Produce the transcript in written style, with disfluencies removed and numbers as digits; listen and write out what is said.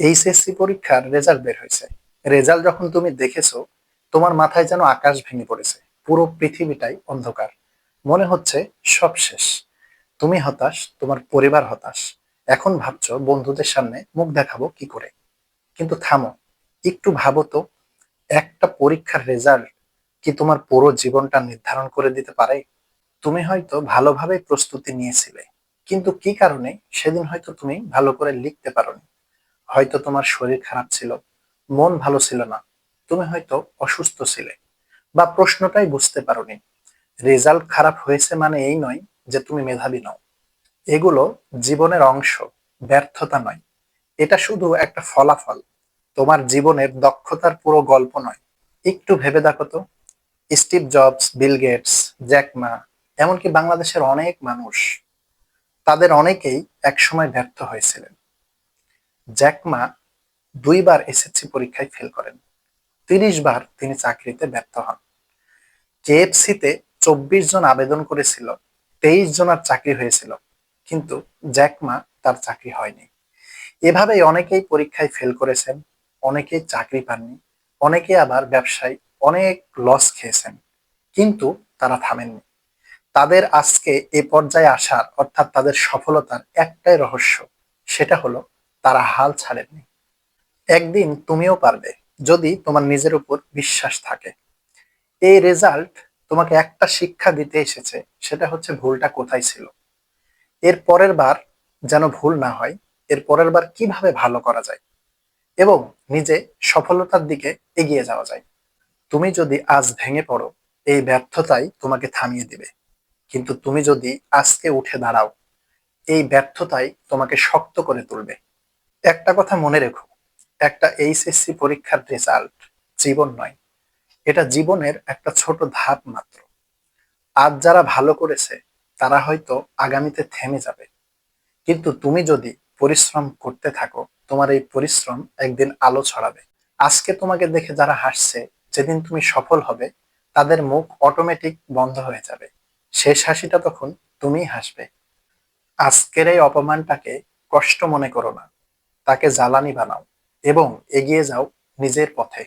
HSC পরীক্ষার result বের হয়েছে। রেজাল্ট যখন তুমি দেখেছো, তোমার মাথায় যেন আকাশ ভেঙে পড়েছে। পুরো পৃথিবীটাই অন্ধকার। মনে হচ্ছে সব শেষ। তুমি হতাশ, তোমার পরিবার হতাশ। এখন ভাবছো বন্ধুদের সামনে মুখ দেখাবো কি করে। কিন্তু থামো, একটু ভাবো তো, একটা পরীক্ষার রেজাল্ট কি তোমার পুরো জীবনটা নির্ধারণ করে দিতে পারে? তুমি হয়তো ভালোভাবে প্রস্তুতি নিয়েছিলে, কিন্তু কি কারণে সেদিন হয়তো তুমি ভালো করে লিখতে পারোনি। হয়তো তোমার শরীর খারাপ ছিল, মন ভালো ছিল না, তুমি হয়তো অসুস্থ ছিলে, বা প্রশ্নটাই বুঝতে পারোনি। রেজাল্ট খারাপ হয়েছে মানে এই নয় যে তুমি মেধাবী নও। এগুলো জীবনের অংশ, ব্যর্থতা নয়। এটা শুধু একটা ফলাফল, তোমার জীবনের দক্ষতার পুরো গল্প নয়। একটু ভেবে দেখো তো, Steve Jobs, Bill Gates, Jack Ma, এমনকি বাংলাদেশের অনেক মানুষ, তাদের অনেকেই একসময় ব্যর্থ হয়েছিলেন। জ্যাক মা 2 বার এসএসসি পরীক্ষায় ফেল করেন, 30 বার তিনি চাকরিতে ব্যর্থ হন। কেএফসিতে 24 জন আবেদন করেছিল, 23 জনের চাকরি হয়েছিল, কিন্তু জ্যাকমা তার চাকরি হয়নি। এভাবেই অনেকেই পরীক্ষায় ফেল করেছেন, অনেকেই চাকরি পাননি, অনেকে আবার ব্যবসায় অনেক লস খেয়েছেন, কিন্তু তারা থামেননি। তাদের আজকে এ পর্যায়ে আসার, অর্থাৎ তাদের সফলতার একটাই রহস্য, সেটা হলো তারা হাল ছাড়েননি। একদিন তুমিও পারবে, যদি তোমার নিজের উপর বিশ্বাস থাকে। এই রেজাল্ট তোমাকে একটা শিক্ষা দিতে এসেছে, সেটা হচ্ছে ভুলটা কোথায় ছিল। এর পরের বার যেন ভুল না হয়, এর পরের বার কিভাবে ভালো করা যায় এবং নিজে সফলতার দিকে এগিয়ে যাওয়া যায়। তুমি যদি আজ ভেঙে পড়ো, এই ব্যর্থতাই তোমাকে থামিয়ে দিবে। কিন্তু তুমি যদি আজকে উঠে দাঁড়াও, এই ব্যর্থতাই তোমাকে শক্ত করে তুলবে। একটা কথা মনে রেখো, একটা এইচএসসি পরীক্ষার রেজাল্ট জীবন নয়, এটা জীবনের একটা ছোট ধাপ মাত্র। আজ যারা ভালো করেছে তারা হয়তো আগামীতে থেমে যাবে, কিন্তু তুমি যদি পরিশ্রম করতে থাকো, তোমার এই পরিশ্রম একদিন আলো ছড়াবে। আজকে তোমাকে দেখে যারা হাসছে, যেদিন তুমি সফল হবে, তাদের মুখ অটোমেটিক বন্ধ হয়ে যাবে। শেষ হাসিটা তখন তুমিই হাসবে। আজকের এই অপমানটাকে কষ্ট মনে করো না, তাকে জ্বালানি বানাও এবং এগিয়ে যাও নিজের পথে।